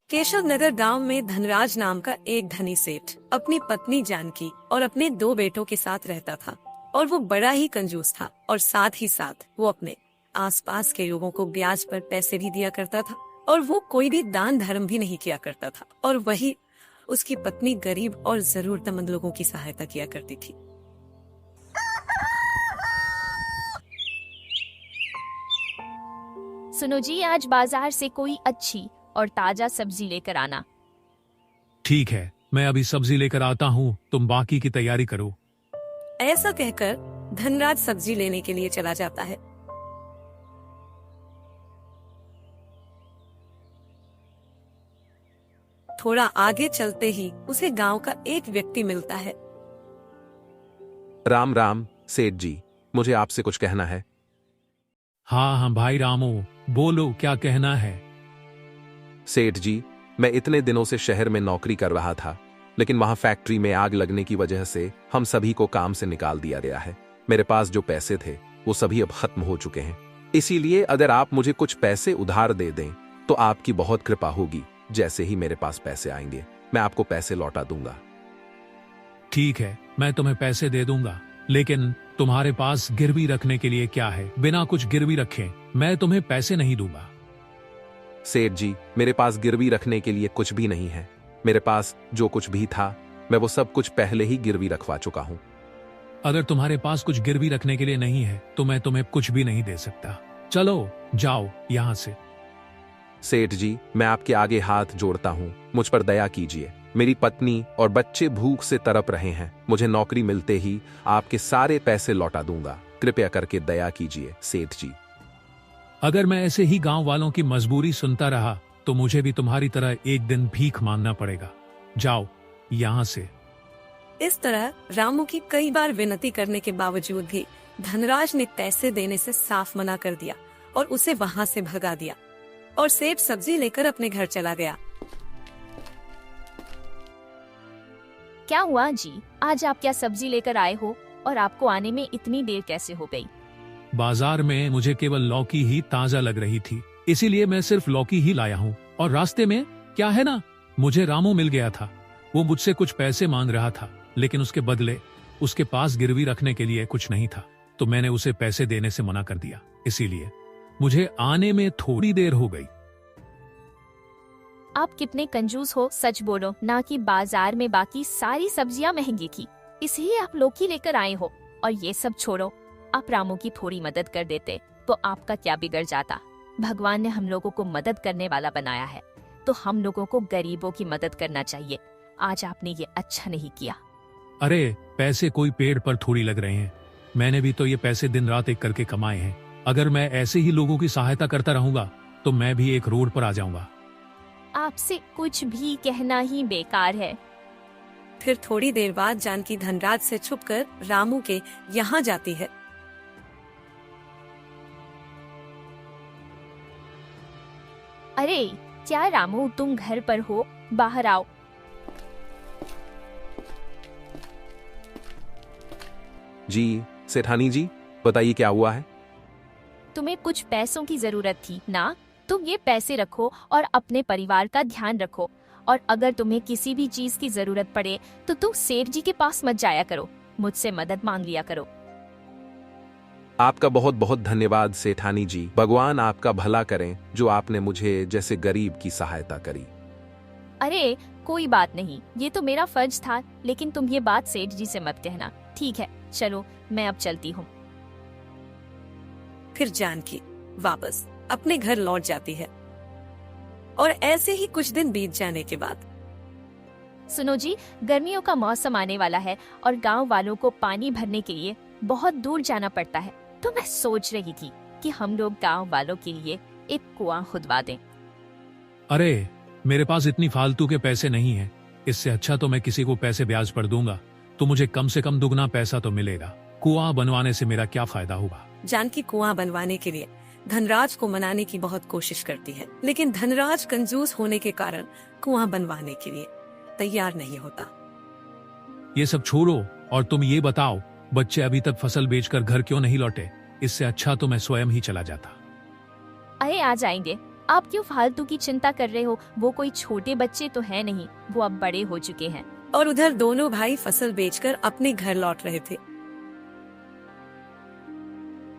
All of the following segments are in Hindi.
केशव नगर गांव में धनराज नाम का एक धनी सेठ अपनी पत्नी जानकी और अपने 2 बेटों के साथ रहता था और वो बड़ा ही कंजूस था और साथ ही साथ वो अपने आसपास के लोगों को ब्याज पर पैसे भी दिया करता था और वो कोई भी दान धर्म भी नहीं किया करता था और वही उसकी पत्नी गरीब और जरूरतमंद लोगों की सहायता किया करती थी। सुनो जी, आज बाजार से कोई अच्छी और ताजा सब्जी लेकर आना। ठीक है, मैं अभी सब्जी लेकर आता हूँ, तुम बाकी की तैयारी करो। ऐसा कहकर धनराज सब्जी लेने के लिए चला जाता है। थोड़ा आगे चलते ही उसे गांव का एक व्यक्ति मिलता है। राम राम सेठ जी, मुझे आपसे कुछ कहना है। हाँ हाँ भाई रामू, बोलो क्या कहना है। सेठ जी, मैं इतने दिनों से शहर में नौकरी कर रहा था, लेकिन वहां फैक्ट्री में आग लगने की वजह से हम सभी को काम से निकाल दिया गया है। मेरे पास जो पैसे थे वो सभी अब खत्म हो चुके हैं। इसीलिए अगर आप मुझे कुछ पैसे उधार दे दें तो आपकी बहुत कृपा होगी। जैसे ही मेरे पास पैसे आएंगे मैं आपको पैसे लौटा दूंगा। ठीक है, मैं तुम्हें पैसे दे दूंगा, लेकिन तुम्हारे पास गिरवी रखने के लिए क्या है? बिना कुछ गिरवी रखे मैं तुम्हें पैसे नहीं दूंगा। सेठ जी, मेरे पास गिरवी रखने के लिए कुछ भी नहीं है। मेरे पास जो कुछ भी था मैं वो सब कुछ पहले ही गिरवी रखवा चुका हूँ। अगर तुम्हारे पास कुछ गिरवी रखने के लिए नहीं है तो मैं तुम्हें कुछ भी नहीं दे सकता। चलो जाओ यहाँ से। सेठ जी, मैं आपके आगे हाथ जोड़ता हूँ, मुझ पर दया कीजिए। मेरी पत्नी और बच्चे भूख से तड़प रहे हैं। मुझे नौकरी मिलते ही आपके सारे पैसे लौटा दूंगा। कृपया करके दया कीजिए सेठ जी। अगर मैं ऐसे ही गांव वालों की मजबूरी सुनता रहा तो मुझे भी तुम्हारी तरह एक दिन भीख मांगना पड़ेगा। जाओ यहाँ से। इस तरह रामू की कई बार विनती करने के बावजूद भी धनराज ने पैसे देने से साफ मना कर दिया और उसे वहाँ से भगा दिया और सेठ सब्जी लेकर अपने घर चला गया। क्या हुआ जी, आज आप क्या सब्जी लेकर आए हो और आपको आने में इतनी देर कैसे हो गई? बाजार में मुझे केवल लौकी ही ताजा लग रही थी, इसीलिए मैं सिर्फ लौकी ही लाया हूँ। और रास्ते में क्या है ना, मुझे रामू मिल गया था। वो मुझसे कुछ पैसे मांग रहा था, लेकिन उसके बदले उसके पास गिरवी रखने के लिए कुछ नहीं था, तो मैंने उसे पैसे देने से मना कर दिया। इसीलिए मुझे आने में थोड़ी देर हो गई। आप कितने कंजूस हो, सच बोलो ना कि बाजार में बाकी सारी सब्जियां महंगी थी इसलिए आप लौकी लेकर आए हो। और ये सब छोड़ो, आप रामू की थोड़ी मदद कर देते तो आपका क्या बिगड़ जाता। भगवान ने हम लोगों को मदद करने वाला बनाया है, तो हम लोगों को गरीबों की मदद करना चाहिए। आज आपने ये अच्छा नहीं किया। अरे पैसे कोई पेड़ पर थोड़ी लग रहे हैं। मैंने भी तो ये पैसे दिन रात एक करके कमाए हैं। अगर मैं ऐसे ही लोगों की सहायता करता रहूंगा तो मैं भी एक रोड पर आ जाऊंगा। आपसे कुछ भी कहना ही बेकार है। फिर थोड़ी देर बाद जानकी धनराज से छुपकर रामू के यहाँ जाती है। अरे क्या रामू, तुम घर पर हो? बाहर आओ। जी सेठानी जी, बताइए क्या हुआ है। तुम्हें कुछ पैसों की जरूरत थी ना? तुम ये पैसे रखो और अपने परिवार का ध्यान रखो। और अगर तुम्हें किसी भी चीज की जरूरत पड़े तो तुम सेठ जी के पास मत जाया करो, मुझसे मदद मांग लिया करो। आपका बहुत बहुत धन्यवाद सेठानी जी। भगवान आपका भला करें जो आपने मुझे जैसे गरीब की सहायता करी। अरे कोई बात नहीं, ये तो मेरा फर्ज था, लेकिन तुम ये बात सेठ जी से मत कहना। ठीक है, चलो मैं अब चलती हूँ। फिर जानकी वापस अपने घर लौट जाती है और ऐसे ही कुछ दिन बीत जाने के बाद। सुनो जी, गर्मियों का मौसम आने वाला है और गांव वालों को पानी भरने के लिए बहुत दूर जाना पड़ता है, तो मैं सोच रही थी कि हम लोग गांव वालों के लिए एक कुआं खुदवा दें। अरे मेरे पास इतनी फालतू के पैसे नहीं है। इससे अच्छा तो मैं किसी को पैसे ब्याज पर दूंगा, तो मुझे कम से कम दुगना पैसा तो मिलेगा। कुआं बनवाने से मेरा क्या फायदा होगा। जानकी कुआं बनवाने के लिए धनराज को मनाने की बहुत कोशिश करती है, लेकिन धनराज कंजूस होने के कारण कुआं बनवाने के लिए तैयार नहीं होता। ये सब छोड़ो और तुम ये बताओ, बच्चे अभी तक फसल बेचकर घर क्यों नहीं लौटे? इससे अच्छा तो मैं स्वयं ही चला जाता। अरे आ जाएंगे, आप क्यों फालतू की चिंता कर रहे हो? वो कोई छोटे बच्चे तो है नहीं, वो अब बड़े हो चुके हैं। और उधर दोनों भाई फसल बेचकर अपने घर लौट रहे थे।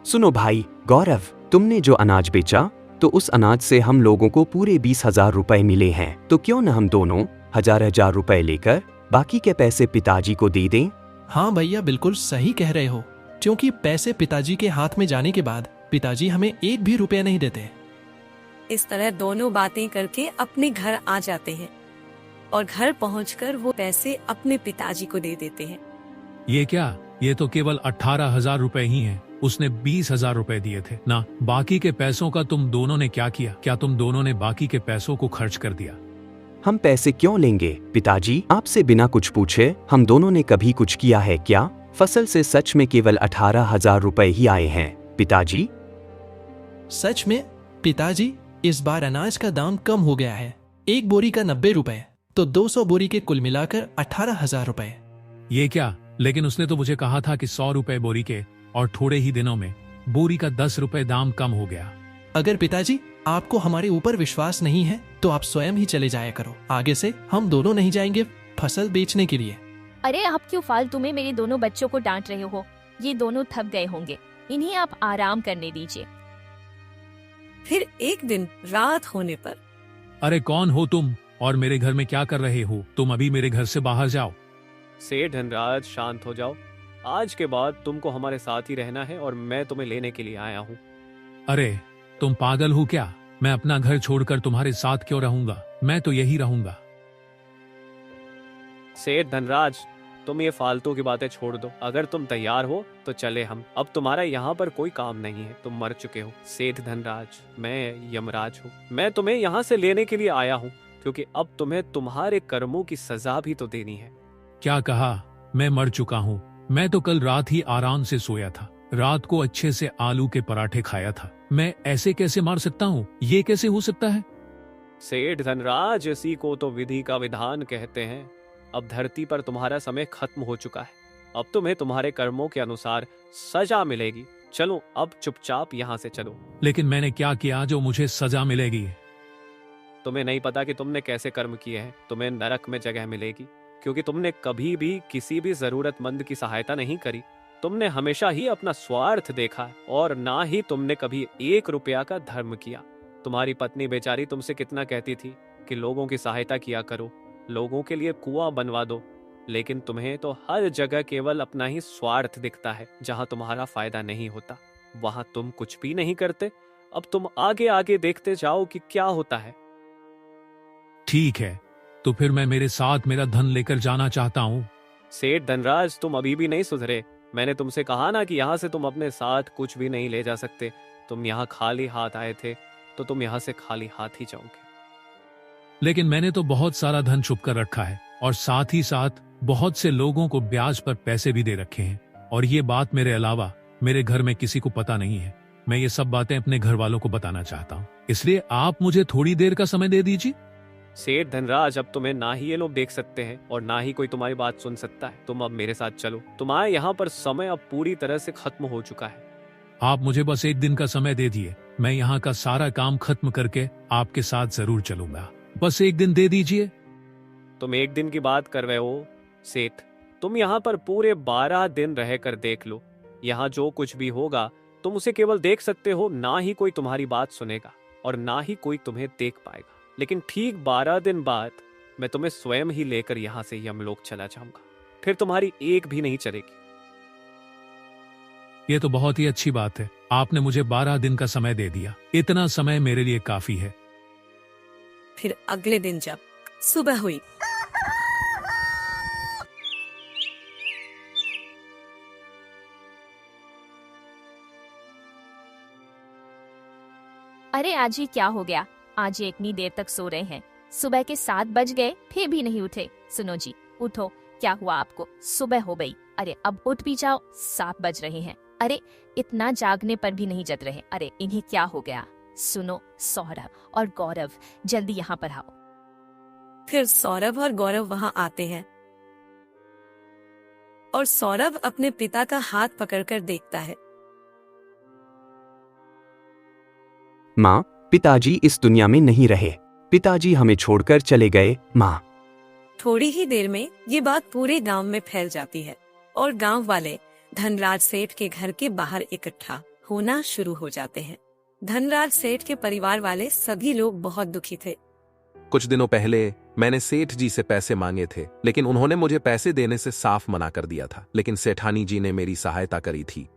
सुनो भाई गौरव, तुमने जो अनाज बेचा तो उस अनाज से हम लोगों को पूरे 20,000 रुपए मिले हैं, तो क्यों न हम दोनों हजार रुपए लेकर बाकी के पैसे पिताजी को दे दें? हाँ भैया, बिल्कुल सही कह रहे हो, क्योंकि पैसे पिताजी के हाथ में जाने के बाद पिताजी हमें एक भी रुपया नहीं देते। इस तरह दोनों बातें करके अपने घर आ जाते हैं और घर पहुंचकर वो पैसे अपने पिताजी को दे देते हैं। ये क्या, ये तो केवल 18,000 रुपए ही हैं। उसने 20,000 रुपए दिए थे ना। बाकी के पैसों का तुम दोनों ने क्या किया? क्या तुम दोनों ने बाकी के पैसों को खर्च कर दिया? हम पैसे क्यों लेंगे पिताजी? आपसे बिना कुछ पूछे हम दोनों ने कभी कुछ किया है क्या? फसल से सच में केवल 18,000 रुपए ही आए हैं पिताजी। सच में पिताजी, इस बार अनाज का दाम कम हो गया है। एक बोरी का 90 रुपए, तो 200 बोरी के कुल मिलाकर 18,000 रुपए। ये क्या, लेकिन उसने तो मुझे कहा था कि 100 रुपए बोरी के, और थोड़े ही दिनों में बोरी का 10 रुपए दाम कम हो गया। अगर पिताजी आपको हमारे ऊपर विश्वास नहीं है तो आप स्वयं ही चले जाया करो। आगे से हम दोनों नहीं जाएंगे फसल बेचने के लिए। अरे आप क्यों फालतू में मेरे दोनों बच्चों को डांट रहे हो? ये दोनों थक गए होंगे, इन्हें आप आराम करने दीजिए। फिर एक दिन रात होने पर, अरे कौन हो तुम और मेरे घर में क्या कर रहे हो? तुम अभी मेरे घर से बाहर जाओ। सेठ धनराज, शांत हो जाओ। आज के बाद तुमको हमारे साथ ही रहना है और मैं तुम्हें लेने के लिए आया हूँ। अरे तुम पागल हो क्या? मैं अपना घर छोड़कर तुम्हारे साथ क्यों रहूंगा? मैं तो यही रहूंगा। सेठ धनराज, तुम ये फालतू की बातें छोड़ दो। अगर तुम तैयार हो तो चले हम। अब तुम्हारा यहाँ पर कोई काम नहीं है, तुम मर चुके हो। सेठ धनराज, मैं यमराज हूँ। मैं तुम्हें यहाँ से लेने के लिए आया हूँ, क्योंकि अब तुम्हें तुम्हारे कर्मों की सजा भी तो देनी है। क्या कहा? मैं मर चुका हूँ? मैं तो कल रात ही आराम से सोया था। रात को अच्छे से आलू के पराठे खाया था। मैं ऐसे कैसे मार सकता हूँ? ये कैसे हो सकता है? सेठ धनराज, इसी को तो विधि का विधान कहते हैं। अब धरती पर तुम्हारा समय खत्म हो चुका है। अब तुम्हें तुम्हारे कर्मों के अनुसार सजा मिलेगी। चलो अब चुपचाप यहाँ से चलो। लेकिन मैंने क्या किया जो मुझे सजा मिलेगी? तुम्हें नहीं पता कि तुमने कैसे कर्म किए हैं? तुम्हें नरक में जगह मिलेगी, क्योंकि तुमने कभी भी किसी भी जरूरतमंद की सहायता नहीं करी। तुमने हमेशा ही अपना स्वार्थ देखा और ना ही तुमने कभी 1 रुपया का धर्म किया। तुम्हारी पत्नी बेचारी तुमसे कितना कहती थी कि लोगों की सहायता किया करो, लोगों के लिए कुआं बनवा दो, लेकिन तुम्हें तो हर जगह केवल अपना ही स्वार्थ दिखता है। जहां तुम्हारा फायदा नहीं होता वहां तुम कुछ भी नहीं करते। अब तुम आगे आगे देखते जाओ कि क्या होता है। ठीक है, तो फिर मैं मेरे साथ मेरा धन लेकर जाना चाहता हूँ। सेठ धनराज, तुम अभी भी नहीं सुधरे। मैंने तुमसे कहा ना कि यहाँ से तुम अपने साथ कुछ भी नहीं ले जा सकते। तुम यहाँ खाली हाथ आए थे, तो तुम यहाँ से खाली हाथ ही जाओगे। लेकिन मैंने तो बहुत सारा धन छुप कर रखा है, और साथ ही साथ बहुत से लोगों को ब्याज पर पैसे भी दे रखे हैं, और ये बात मेरे अलावा मेरे घर में किसी को पता नहीं है। मैं ये सब बातें अपने घर वालों को बताना चाहता हूँ, इसलिए आप मुझे थोड़ी देर का समय दे दीजिए। सेठ धनराज, अब तुम्हें ना ही ये लोग देख सकते हैं और ना ही कोई तुम्हारी बात सुन सकता है। तुम अब मेरे साथ चलो। तुम्हारे यहाँ पर समय अब पूरी तरह से खत्म हो चुका है। आप मुझे बस एक दिन का समय दे दिए, मैं यहाँ का सारा काम खत्म करके आपके साथ जरूर चलूंगा। बस एक दिन दे दीजिए। तुम एक दिन की बात कर रहे हो सेठ? तुम यहाँ पर पूरे 12 दिन रहकर देख लो। यहाँ जो कुछ भी होगा तुम उसे केवल देख सकते हो, ना ही कोई तुम्हारी बात सुनेगा और ना ही कोई तुम्हें देख पाएगा। लेकिन ठीक 12 दिन बाद मैं तुम्हें स्वयं ही लेकर यहाँ से यमलोक चला जाऊंगा। फिर तुम्हारी एक भी नहीं चलेगी। ये तो बहुत ही अच्छी बात है, आपने मुझे 12 दिन का समय दे दिया। इतना समय मेरे लिए काफी है। फिर अगले दिन जब सुबह हुई, अरे आज ही क्या हो गया? आज ये इतनी देर तक सो रहे हैं। सुबह के 7 बज गए, फिर भी नहीं उठे। सुनो जी, उठो। क्या हुआ आपको? सुबह हो गई। अरे अब उठ भी जाओ, 7 बज रहे हैं। अरे इतना जागने पर भी नहीं जग रहे। अरे इन्हें क्या हो गया? सुनो, सौरभ और गौरव जल्दी यहाँ पर आओ। फिर सौरभ और गौरव वहाँ आते हैं और सौरभ अपने पिता का हाथ पकड़कर देखता है। माँ, पिताजी इस दुनिया में नहीं रहे। पिताजी हमें छोड़कर चले गए माँ। थोड़ी ही देर में ये बात पूरे गांव में फैल जाती है और गांव वाले धनराज सेठ के घर के बाहर इकट्ठा होना शुरू हो जाते हैं। धनराज सेठ के परिवार वाले सभी लोग बहुत दुखी थे। कुछ दिनों पहले मैंने सेठ जी से पैसे मांगे थे, लेकिन उन्होंने मुझे पैसे देने से साफ मना कर दिया था। लेकिन सेठानी जी ने मेरी सहायता करी थी।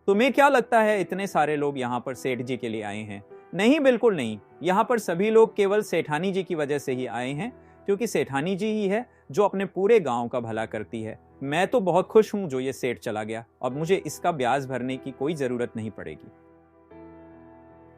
तुम्हें क्या लगता है इतने सारे लोग यहाँ पर सेठ जी के लिए आए हैं? नहीं, बिल्कुल नहीं। यहाँ पर सभी लोग केवल सेठानी जी की वजह से ही आए हैं, क्योंकि सेठानी जी ही है जो अपने पूरे गांव का भला करती है। मैं तो बहुत खुश हूँ जो ये सेठ चला गया, और मुझे इसका ब्याज भरने की कोई जरूरत नहीं पड़ेगी।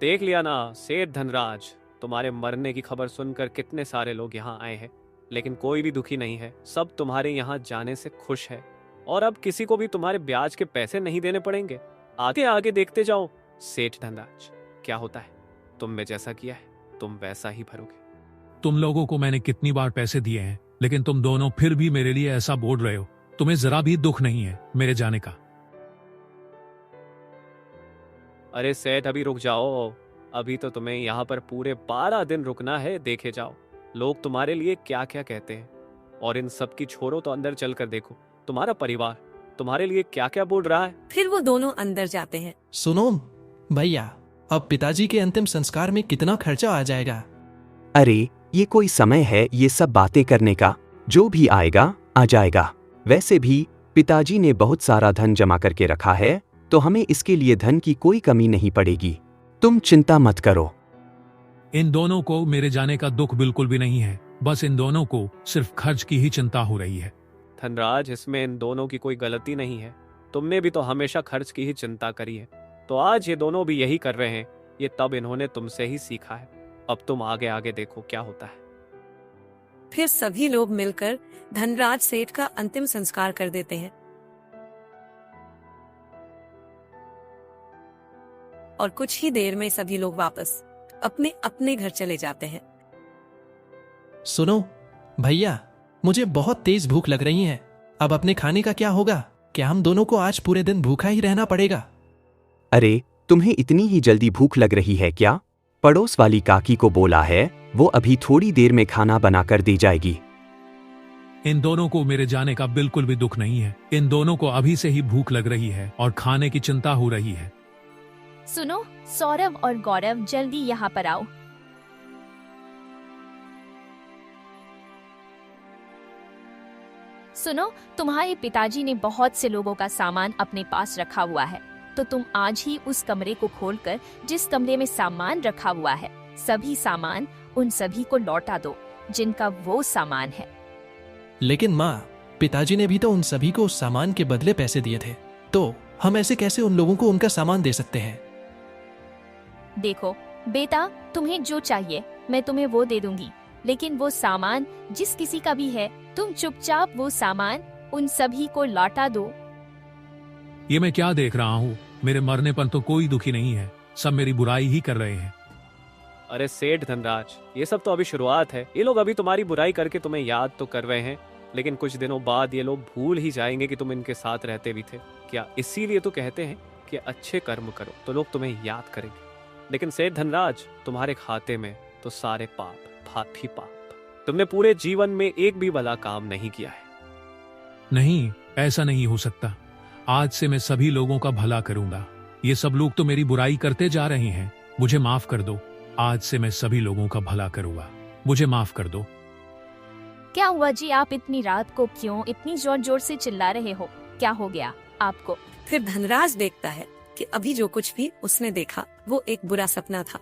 देख लिया ना सेठ धनराज, तुम्हारे मरने की खबर सुनकर कितने सारे लोग यहाँ आए हैं, लेकिन कोई भी दुखी नहीं है। सब तुम्हारे यहाँ जाने से खुश है, और अब किसी को भी तुम्हारे ब्याज के पैसे नहीं देने पड़ेंगे। आगे आगे देखते जाओ सेठ धनराज, क्या होता है। तुमने जैसा किया है तुम वैसा ही भरोगे। तुम लोगों को मैंने कितनी बार पैसे दिए हैं, लेकिन तुम दोनों फिर भी मेरे लिए ऐसा बोल रहे हो। तुम्हें जरा भी दुख नहीं है मेरे जाने का। अरे सेठ अभी रुक जाओ, अभी तो तुम्हें यहाँ पर पूरे 12 दिन रुकना है। देखे जाओ लोग तुम्हारे लिए क्या क्या कहते हैं, और इन सब की छोड़ो तो अंदर चल कर देखो तुम्हारा परिवार तुम्हारे लिए क्या क्या बोल रहा है। फिर वो दोनों अंदर जाते हैं। सुनो भैया, अब पिताजी के अंतिम संस्कार में कितना खर्चा आ जाएगा? अरे ये कोई समय है ये सब बातें करने का? जो भी आएगा आ जाएगा। वैसे भी पिताजी ने बहुत सारा धन जमा करके रखा है, तो हमें इसके लिए धन की कोई कमी नहीं पड़ेगी। तुम चिंता मत करो। इन दोनों को मेरे जाने का दुख बिल्कुल भी नहीं है, बस इन दोनों को सिर्फ खर्च की ही चिंता हो रही है। धनराज, इसमें इन दोनों की कोई गलती नहीं है। तुमने भी तो हमेशा खर्च की ही चिंता करी है, तो आज ये दोनों भी यही कर रहे हैं। ये तब इन्होंने तुमसे ही सीखा है। अब तुम आगे आगे देखो क्या होता है। फिर सभी लोग मिलकर धनराज सेठ का अंतिम संस्कार कर देते हैं और कुछ ही देर में सभी लोग वापस अपने अपने घर चले जाते हैं। सुनो भैया, मुझे बहुत तेज भूख लग रही है। अब अपने खाने का क्या होगा? क्या हम दोनों को आज पूरे दिन भूखा ही रहना पड़ेगा? अरे तुम्हें इतनी ही जल्दी भूख लग रही है क्या? पड़ोस वाली काकी को बोला है, वो अभी थोड़ी देर में खाना बना कर दे जाएगी। इन दोनों को मेरे जाने का बिल्कुल भी दुख नहीं है। इन दोनों को अभी से ही भूख लग रही है और खाने की चिंता हो रही है। सुनो सौरभ और गौरव, जल्दी यहाँ पर आओ। सुनो, तुम्हारे पिताजी ने बहुत से लोगों का सामान अपने पास रखा हुआ है, तो तुम आज ही उस कमरे को खोलकर जिस कमरे में सामान रखा हुआ है, सभी सामान उन सभी को लौटा दो जिनका वो सामान है। लेकिन माँ, पिताजी ने भी तो उन सभी को उस सामान के बदले पैसे दिए थे, तो हम ऐसे कैसे उन लोगों को उनका सामान दे सकते हैं? देखो बेटा, तुम्हें जो चाहिए मैं तुम्हें वो दे दूंगी, लेकिन वो सामान जिस किसी का भी है, तुम चुपचाप वो सामान उन सभी को लौटा दो। ये मैं क्या देख रहा हूँ? मेरे मरने पर तो कोई दुखी नहीं है, सब मेरी बुराई ही कर रहे हैं। अरे सेठ धनराज, ये सब तो अभी शुरुआत है। ये लोग अभी तुम्हारी बुराई करके तुम्हें याद तो कर रहे हैं, लेकिन कुछ दिनों बाद ये लोग भूल ही जाएंगे कि तुम इनके साथ रहते भी थे। क्या इसीलिए तो कहते हैं कि अच्छे कर्म करो तो लोग तुम्हें याद करेंगे। लेकिन सेठ धनराज, तुम्हारे खाते में तो सारे पाप ही पाप। तुमने पूरे जीवन में एक भी भला काम नहीं किया है। नहीं, ऐसा नहीं हो सकता। आज से मैं सभी लोगों का भला करूंगा। ये सब लोग तो मेरी बुराई करते जा रहे हैं, मुझे माफ कर दो। आज से मैं सभी लोगों का भला करूंगा, मुझे माफ कर दो। क्या हुआ जी, आप इतनी रात को क्यों इतनी जोर जोर से चिल्ला रहे हो? क्या हो गया आपको? फिर धनराज देखता है कि अभी जो कुछ भी उसने देखा वो एक बुरा सपना था।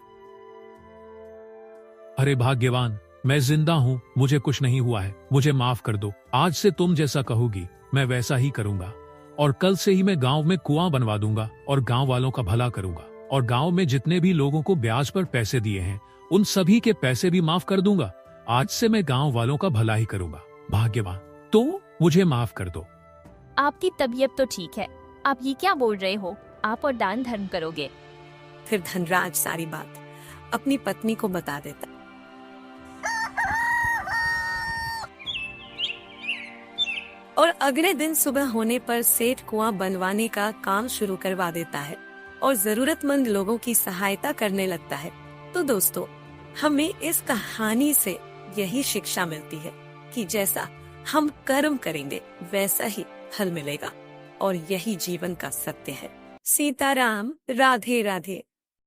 अरे भाग्यवान, मैं जिंदा हूँ, मुझे कुछ नहीं हुआ है, मुझे माफ कर दो। आज से तुम जैसा कहोगी मैं वैसा ही करूंगा, और कल से ही मैं गांव में कुआं बनवा दूंगा और गांव वालों का भला करूंगा, और गांव में जितने भी लोगों को ब्याज पर पैसे दिए हैं उन सभी के पैसे भी माफ कर दूंगा। आज से मैं गांव वालों का भला ही करूंगा। भाग्यवान, तो मुझे माफ कर दो। आपकी तबीयत तो ठीक है, आप ये क्या बोल रहे हो? आप और दान धर्म करोगे? फिर धनराज सारी बात अपनी पत्नी को बता देता। और अगले दिन सुबह होने पर सेठ कुआं बनवाने का काम शुरू करवा देता है और जरूरतमंद लोगों की सहायता करने लगता है। तो दोस्तों, हमें इस कहानी से यही शिक्षा मिलती है कि जैसा हम कर्म करेंगे वैसा ही फल मिलेगा, और यही जीवन का सत्य है। सीताराम, राधे राधे।